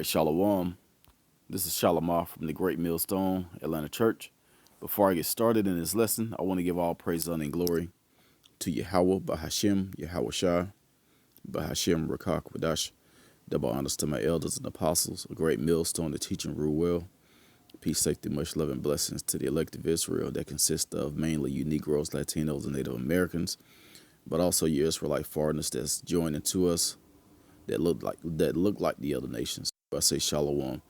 Shalom. This is Shalamah from the Great Millstone Atlanta Church. Before I get started in this lesson, I want to give all praise, honor, and glory to Yahweh, Bahashim, Yahweh Shah, Bahashim, Rakak, Wadash. Double honors to my elders and apostles, a great millstone to teach and rule well. Peace, safety, much love, and blessings to the elect of Israel that consists of mainly you Negroes, Latinos, and Native Americans, but also you Israelite foreigners that's joining to us that look like the other nations. I say Shalom.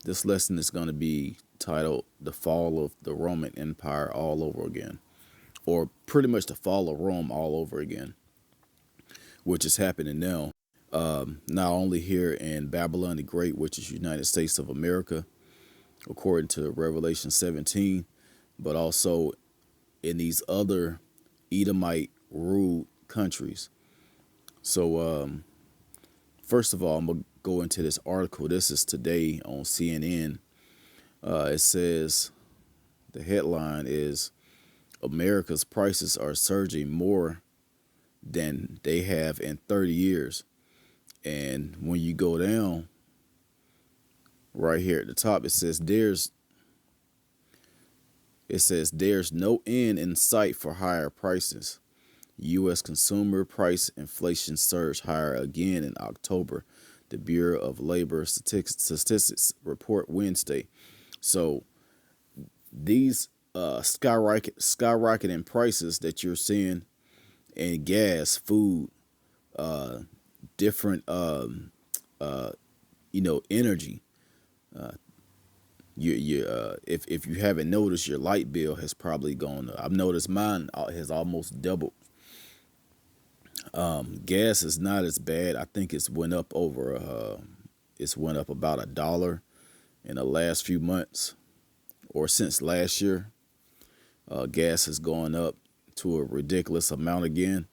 This lesson is going to be titled "The Fall of the Roman Empire All Over Again," or pretty much the fall of Rome all over again, which is happening now. Not only here in Babylon the Great, which is United States of America, according to Revelation 17, but also in these other Edomite ruled countries. So, first of all, I'm going to go into this article. This is today on CNN. It says the headline is America's prices are surging more than they have in 30 years. And when you go down right here at the top, it says there's no end in sight for higher prices. U.S. consumer price inflation surged higher again in October. The Bureau of Labor Statistics report Wednesday. So these skyrocketing prices that you're seeing in gas, food, different, energy. If you haven't noticed, your light bill has probably gone up. I've noticed mine has almost doubled. Gas is not as bad. I think it's went up about $1 in the last few months or since last year. Gas has gone up to a ridiculous amount again.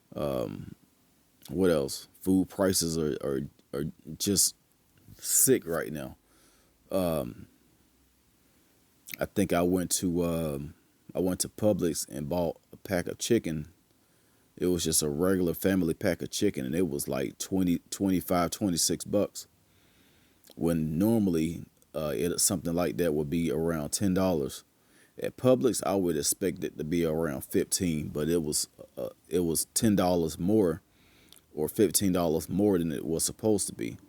What else? Food prices are just sick right now. I think I went to Publix and bought a pack of chicken. It was just a regular family pack of chicken, and it was like 20, 25, 26 bucks. When normally something like that would be around $10. At Publix, I would expect it to be around 15, but it was $10 more or $15 more than it was supposed to be.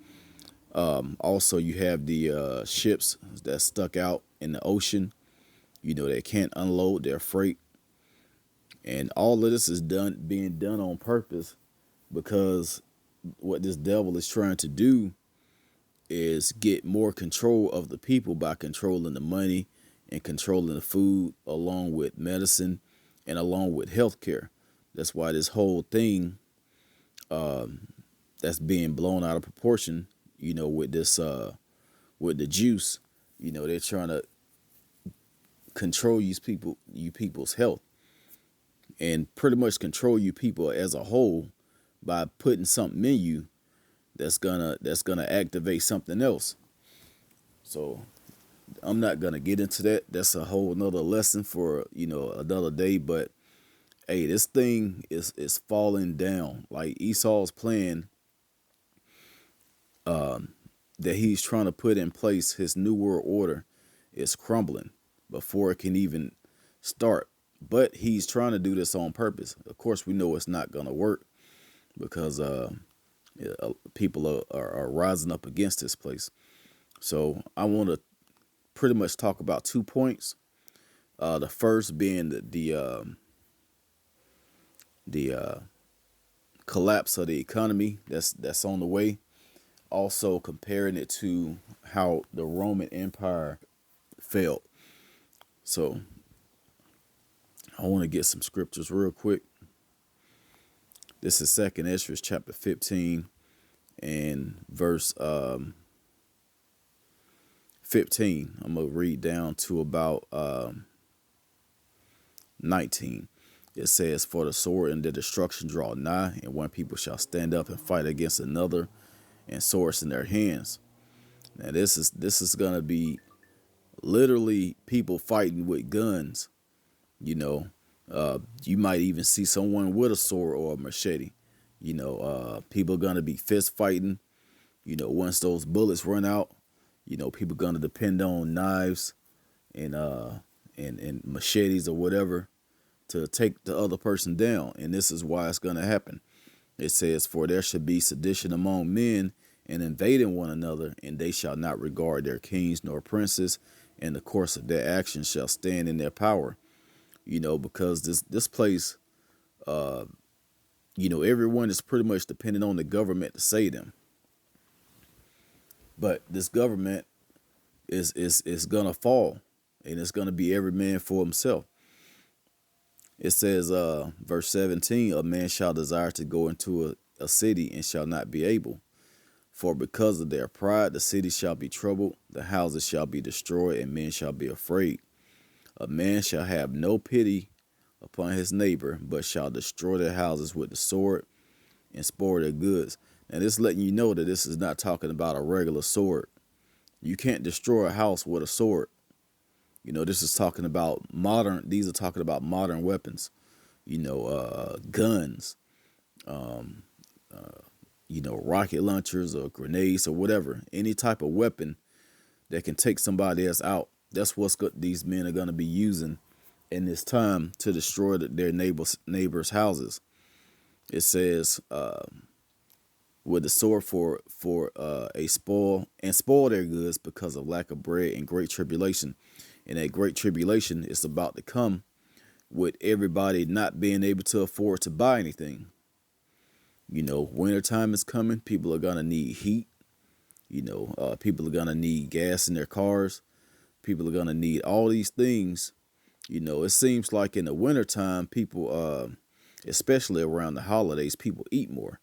Also, you have the ships that stuck out in the ocean. They can't unload their freight. And all of this is being done on purpose because what this devil is trying to do is get more control of the people by controlling the money and controlling the food along with medicine and along with healthcare. That's why this whole thing that's being blown out of proportion, with this with the juice, they're trying to control you people's health and pretty much control you people as a whole by putting something in you that's gonna activate something else. So I'm not gonna get into that. That's a whole nother lesson for another day. But hey, this thing is falling down. Like Esau's plan that he's trying to put in place, his new world order, is crumbling before it can even start. But he's trying to do this on purpose. Of course, we know it's not going to work because people are rising up against this place. So I want to pretty much talk about 2 points. The first being the collapse of the economy that's on the way. Also comparing it to how the Roman Empire failed. So I want to get some scriptures real quick. This is 2nd Ezra chapter 15 and verse 15. I'm going to read down to about 19. It says, "For the sword and the destruction draw nigh, and one people shall stand up and fight against another, and swords in their hands." Now this is going to be literally people fighting with guns. You might even see someone with a sword or a machete. People are going to be fist fighting. Once those bullets run out, people gonna depend on knives and and machetes or whatever to take the other person down. And this is why it's gonna happen. It says, "For there should be sedition among men, and invading one another, and they shall not regard their kings nor princes, and the course of their actions shall stand in their power." Because this place, everyone is pretty much dependent on the government to save them. But this government is gonna fall, and it's gonna be every man for himself. It says, verse 17, "A man shall desire to go into a city and shall not be able. For because of their pride, the city shall be troubled, the houses shall be destroyed, and men shall be afraid. A man shall have no pity upon his neighbor, but shall destroy their houses with the sword and spoil their goods." And this letting you know that this is not talking about a regular sword. You can't destroy a house with a sword. This is talking about these are talking about modern weapons, guns, rocket launchers or grenades or whatever, any type of weapon that can take somebody else out. That's what these men are going to be using in this time to destroy their neighbors' houses. It says, with the sword for a spoil their goods because of lack of bread and great tribulation. And that great tribulation is about to come with everybody not being able to afford to buy anything. Wintertime is coming. People are gonna need heat. People are gonna need gas in their cars. People are gonna need all these things. It seems like in the wintertime, people, especially around the holidays, people eat more.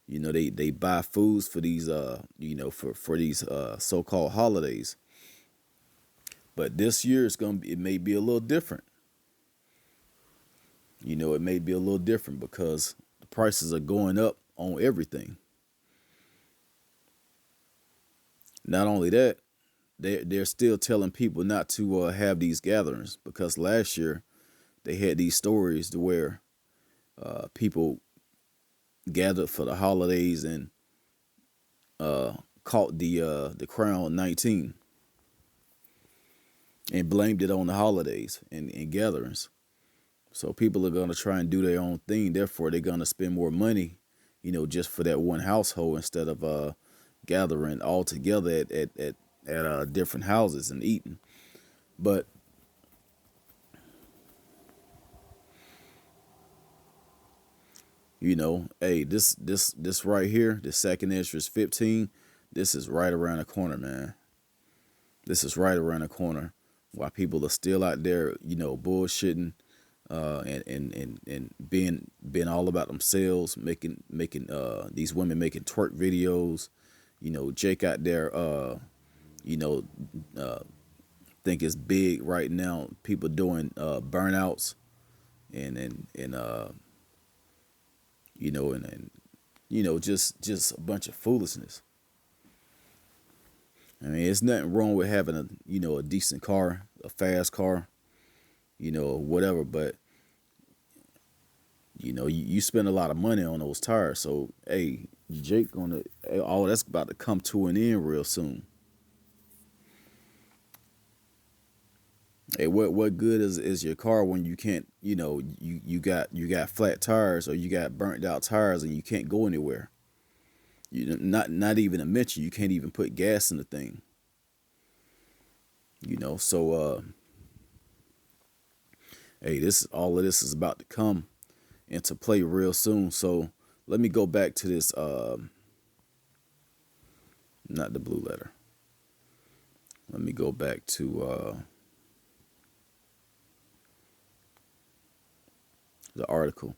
They buy foods for these, for these so-called holidays. But this year it may be a little different. It may be a little different because the prices are going up on everything. Not only that, they're still telling people not to have these gatherings, because last year they had these stories to where people gathered for the holidays and caught the Crown 19 and blamed it on the holidays and gatherings. So people are going to try and do their own thing. Therefore, they're going to spend more money, just for that one household instead of gathering all together at different houses and eating. But hey, this right here, the second Esdras 15, this is right around the corner, man. This is right around the corner. While people are still out there, bullshitting, and being all about themselves, making these women making twerk videos. Jake out there, think it's big right now. People doing burnouts and just a bunch of foolishness. I mean, it's nothing wrong with having a decent car, a fast car, whatever. But you spend a lot of money on those tires. So hey, Jake that's about to come to an end real soon. Hey, what good is your car when you can't, you got flat tires or you got burnt out tires and you can't go anywhere. Not even to mention you can't even put gas in the thing. So hey, all of this is about to come into play real soon. So let me go back to this, not the blue letter. Let me go back to the article.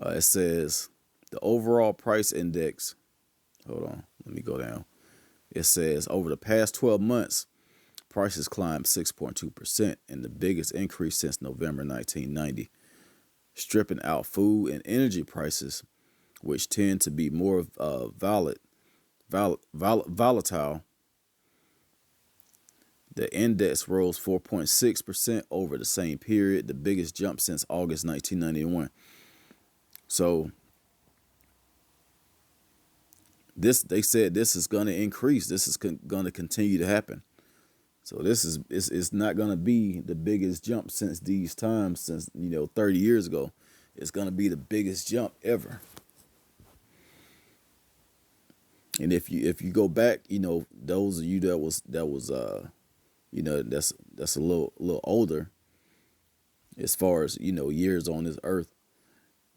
It says the overall price index. Hold on, let me go down. It says over the past 12 months, prices climbed 6.2%, and the biggest increase since November 1990. Stripping out food and energy prices, which tend to be more volatile, the index rose 4.6% over the same period, the biggest jump since August 1991. So This they said this is going to increase. This is going to continue to happen. So this is it's not going to be the biggest jump since these times, since 30 years ago. It's going to be the biggest jump ever. And if you go back, those of you that's a little older, as far as years on this earth,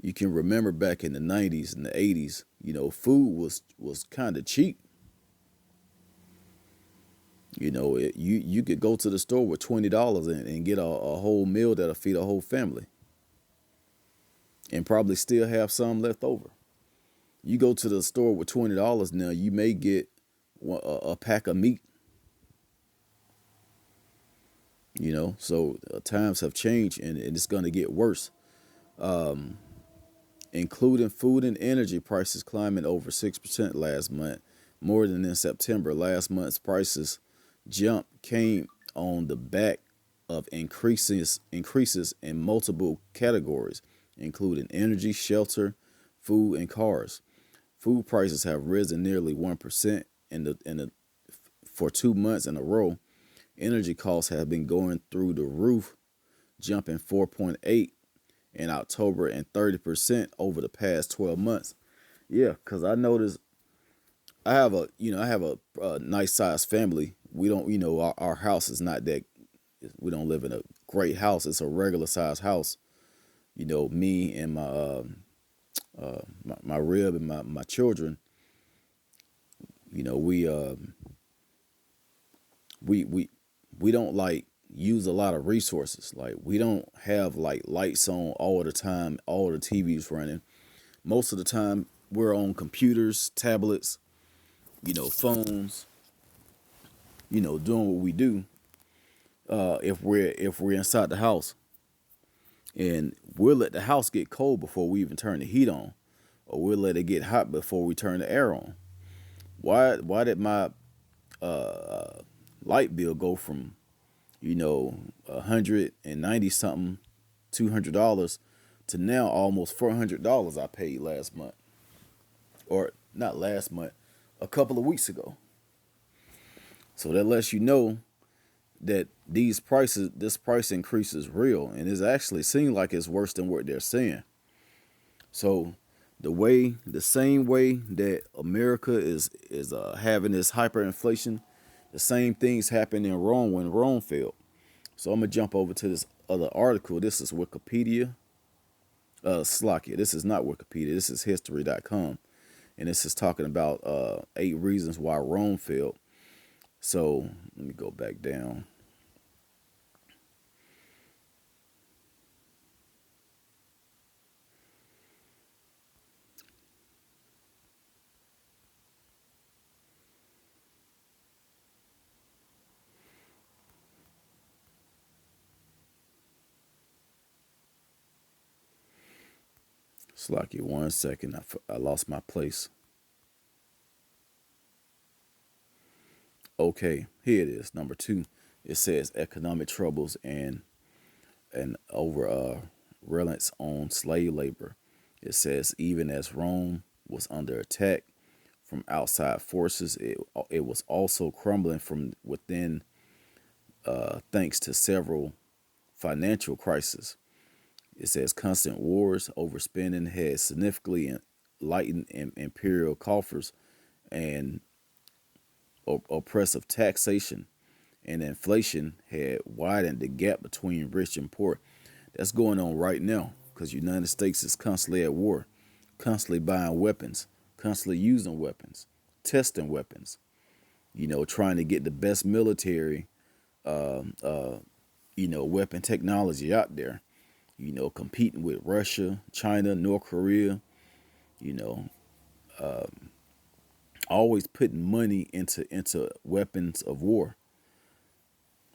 you can remember back in the 90s and the 80s, food was kind of cheap. You could go to the store with $20 and get a whole meal that'll feed a whole family, and probably still have some left over. You go to the store with $20 now, you may get a pack of meat. So times have changed, and it's going to get worse. Including food and energy prices climbing over 6% last month, more than in September. Last month's prices jump came on the back of increases in multiple categories, including energy, shelter, food, and cars. Food prices have risen nearly 1% for 2 months in a row. Energy costs have been going through the roof, jumping 4.8 in October and 30% over the past 12 months. Yeah, because I noticed I have a nice sized family. We don't, our house is not that, we don't live in a great house. It's a regular sized house. Me and my rib and my children, we don't like use a lot of resources. Like, we don't have like lights on all the time, all the TVs running. Most of the time we're on computers, tablets, phones, doing what we do. If we're inside the house, and we'll let the house get cold before we even turn the heat on, or we'll let it get hot before we turn the air on. Why did my light bill go from 190 something, $200 to now almost $400 I paid last month, or not last month, a couple of weeks ago. So that lets you know that this price increase is real, and it actually seems like it's worse than what they're saying. So the same way that America is having this hyperinflation, the same things happened in Rome when Rome fell. So I'm gonna jump over to this other article. This is Wikipedia. Slovakia. This is not Wikipedia. This is history.com. And this is talking about 8 reasons why Rome failed. So let me go back down. Slovakia, 1 second. I lost my place. Okay, here it is. Number 2. It says economic troubles and over reliance on slave labor. It says even as Rome was under attack from outside forces, it was also crumbling from within, thanks to several financial crises. It says constant wars, overspending had significantly lightened imperial coffers, and oppressive taxation and inflation had widened the gap between rich and poor. That's going on right now because the United States is constantly at war, constantly buying weapons, constantly using weapons, testing weapons, trying to get the best military, weapon technology out there, competing with Russia, China, North Korea, you know, always putting money into weapons of war.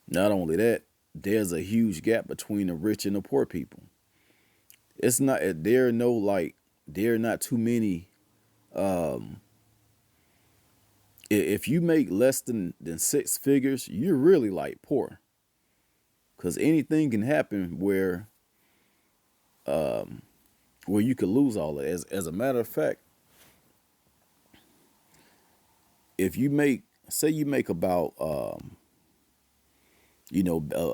Not only that, there's a huge gap between the rich and the poor people. It's not there are not too many. If you make less than 6 figures, you're really like poor, because anything can happen where you could lose all of it. As a matter of fact, if you make, say you make about, a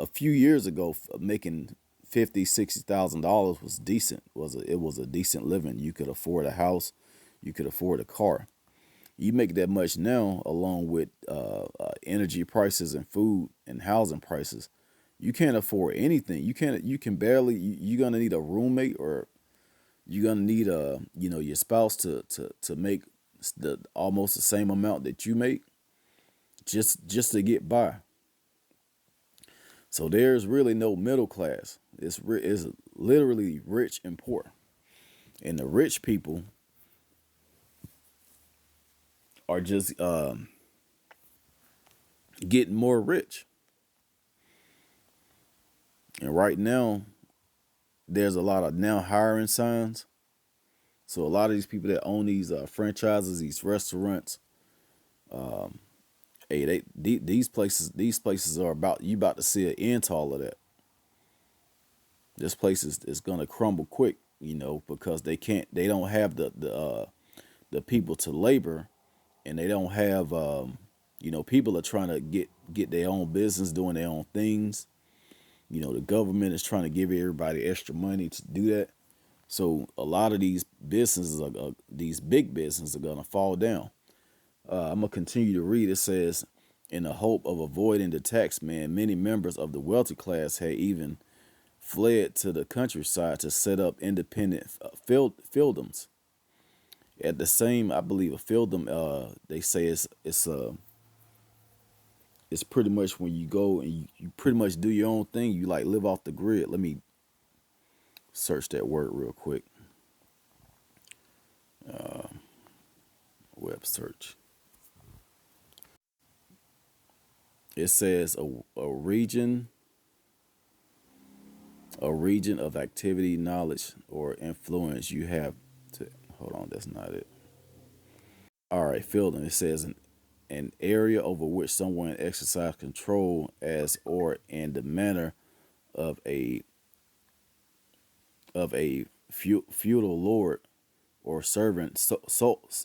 few years ago, making 50, $60,000 was decent. It was a decent living. You could afford a house, you could afford a car. You make that much now, along with energy prices and food and housing prices. You can't afford anything. You can't. You can barely. You're gonna need a roommate, or you're gonna need your spouse to make the almost the same amount that you make, just to get by. So there's really no middle class. It's literally rich and poor, and the rich people are just getting more rich. And right now, there's a lot of now hiring signs. So a lot of these people that own these franchises, these restaurants, hey, these places are about, you about to see an end to all of that. This place is gonna crumble quick, because they don't have the people to labor, and they don't have people are trying to get their own business, doing their own things. The government is trying to give everybody extra money to do that. So a lot of these businesses these big businesses are gonna fall down. I'm gonna continue to read. It says, in the hope of avoiding the tax man, many members of the wealthy class had even fled to the countryside to set up independent fiefdoms. At the same, I believe a fiefdom, they say it's pretty much when you go and you pretty much do your own thing. You like live off the grid. Let me search that word real quick. Web search. It says a region of activity, knowledge, or influence you have to. Hold on, that's not it. All right, fiefdom. It says an area over which someone exercises control as or in the manner of a feudal lord or servant. Solvin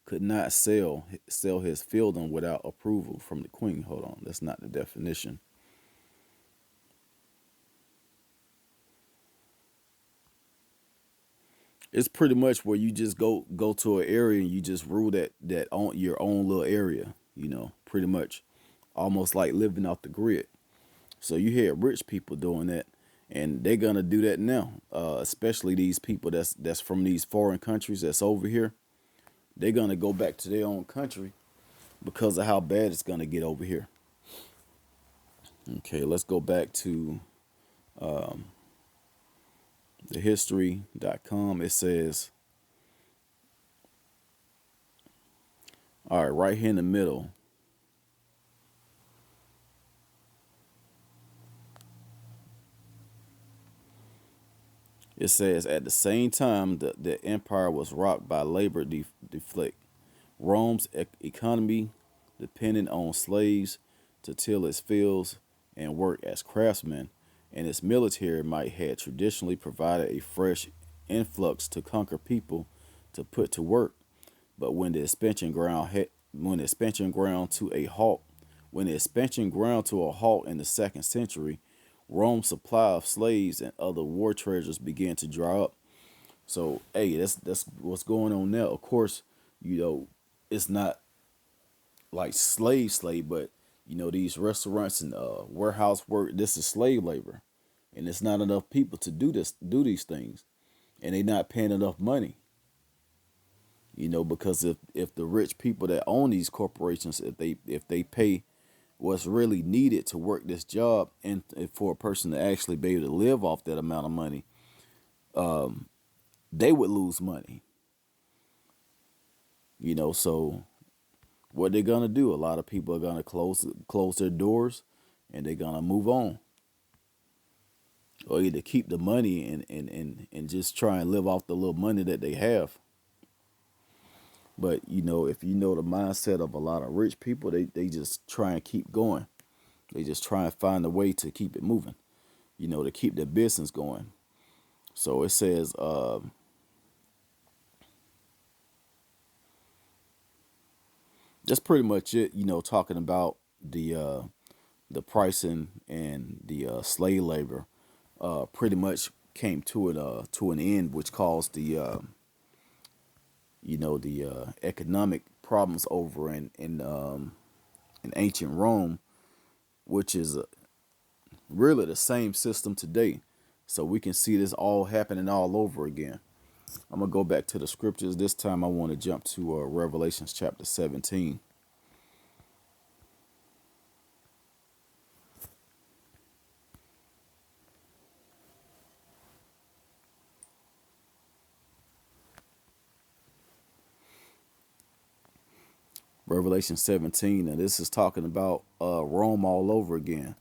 could not sell his fiefdom without approval from the queen. Hold on, that's not the definition. It's pretty much where you just go to an area and you just rule that on your own little area. Pretty much, almost like living off the grid. So you hear rich people doing that, and they're gonna do that now. Especially these people that's from these foreign countries that's over here. They're gonna go back to their own country because of how bad it's gonna get over here. Okay, let's go back to the history.com. It says, all right, right here in the middle, it says, at the same time the empire was rocked by labor deflect. Rome's economy depended on slaves to till its fields and work as craftsmen, and its military might had traditionally provided a fresh influx to conquer people to put to work. But when the expansion ground to a halt, when the expansion ground to a halt in the second century, Rome's supply of slaves and other war treasures began to dry up. So, hey, that's what's going on now. Of course, it's not like slave, but these restaurants and warehouse work. This is slave labor, and it's not enough people to do these things, and they're not paying enough money. Because if the rich people that own these corporations, if they pay what's really needed to work this job, and for a person to actually be able to live off that amount of money, they would lose money. So what they're gonna do? A lot of people are gonna close their doors, and they're gonna move on, or either keep the money and just try and live off the little money that they have. But if the mindset of a lot of rich people, they just try and keep going. They just try and find a way to keep it moving, to keep their business going. So it says, that's pretty much it. Talking about the pricing and the slave labor, pretty much came to an end, which caused the economic problems over in ancient Rome, which is really the same system today. So we can see this all happening all over again. I'm gonna go back to the scriptures. This time I want to jump to Revelations chapter 17. Revelation 17, and this is talking about Rome all over again,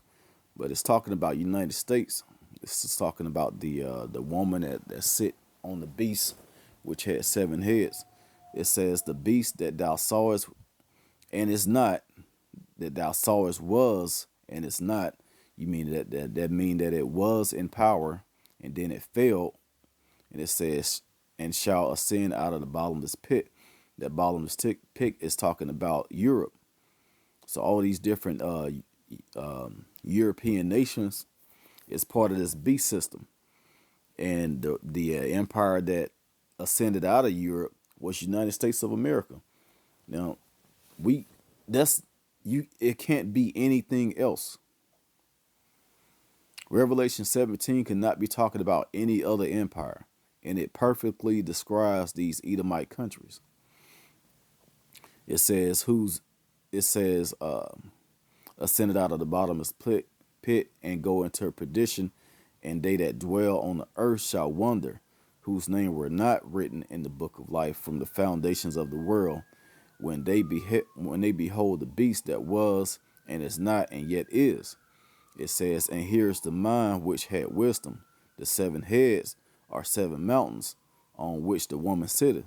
but it's talking about United States. This is talking about the woman that sit on the beast, which had 7 heads. It says, the beast that thou sawest and is not, that thou sawest was and is not. You mean that mean that it was in power and then it failed, and it says, and shall ascend out of the bottomless pit. That bottomless pit is talking about Europe. So all these different European nations is part of this beast system, and the empire that ascended out of Europe was United States of America. Now we that's you. It can't be anything else. Revelation 17 cannot be talking about any other empire, and it perfectly describes these Edomite countries. It says ascended out of the bottomless pit and go into perdition, and they that dwell on the earth shall wonder, whose name were not written in the book of life from the foundations of the world, when they behold the beast that was and is not and yet is. It says, and here's the mind which had wisdom. The 7 heads are 7 mountains on which the woman sitteth,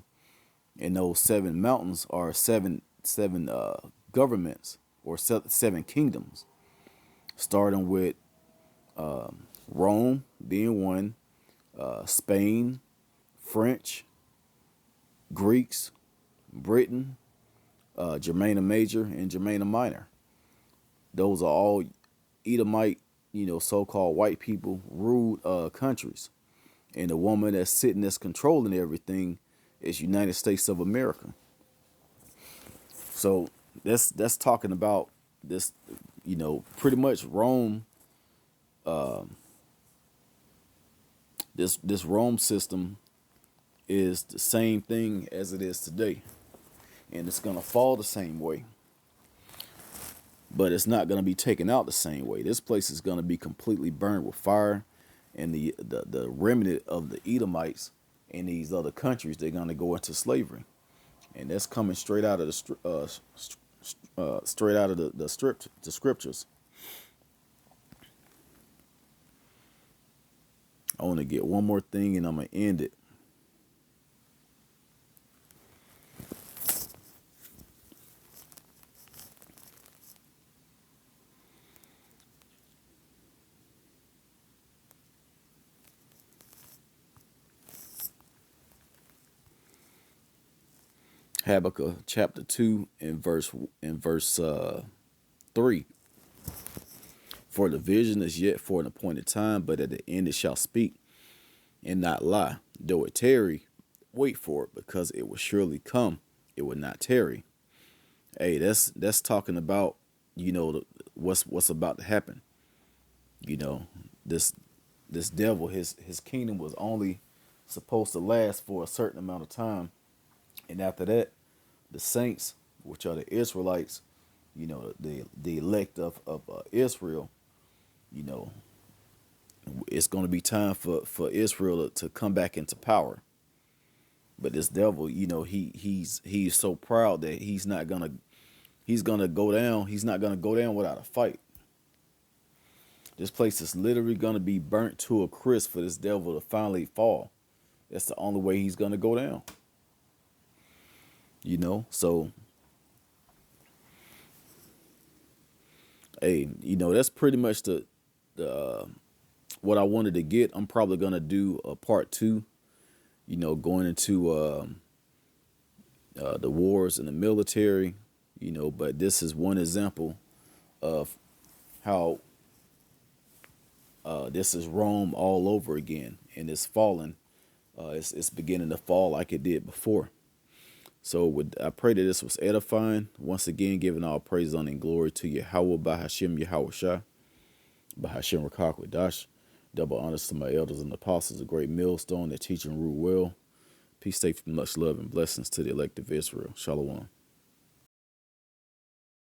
and those 7 mountains are seven governments, or 7 kingdoms, starting with Rome being one, Spain, French, Greeks, Britain, Germania Major and Germania Minor. Those are all Edomite, so-called white people ruled countries, and the woman that's sitting, that's controlling everything, is United States of America. So that's talking about this, pretty much Rome. This Rome system is the same thing as it is today, and it's gonna fall the same way. But it's not gonna be taken out the same way. This place is gonna be completely burned with fire, and the remnant of the Edomites in these other countries, they're gonna go into slavery, and that's coming straight out of the scriptures. I want to get one more thing, and I'm gonna end it. Habakkuk chapter 2 and verse 3. For the vision is yet for an appointed time, but at the end it shall speak and not lie. Though it tarry, wait for it, because it will surely come. It will not tarry. Hey, that's talking about, what's about to happen. You know, this this devil, his kingdom was only supposed to last for a certain amount of time, and after that, the saints, which are the Israelites, the elect of Israel, you know, it's going to be time for Israel to come back into power. But this devil, he's so proud that he's gonna go down. He's not gonna go down without a fight. This place is literally gonna be burnt to a crisp for this devil to finally fall. That's the only way he's gonna go down. So hey, that's pretty much the what I wanted to get. I'm probably gonna do a part two. Going into the wars in the military. But this is one example of how this is Rome all over again, and it's falling. It's beginning to fall like it did before. So I pray that this was edifying. Once again, giving all praise, honor, and glory to Yahweh, Bahashem, Yahweh Shah, Bahashem Rakakwadash. Double honors to my elders and apostles, a great millstone that teach and rule well. Peace, faith, much love, and blessings to the elect of Israel. Shalom.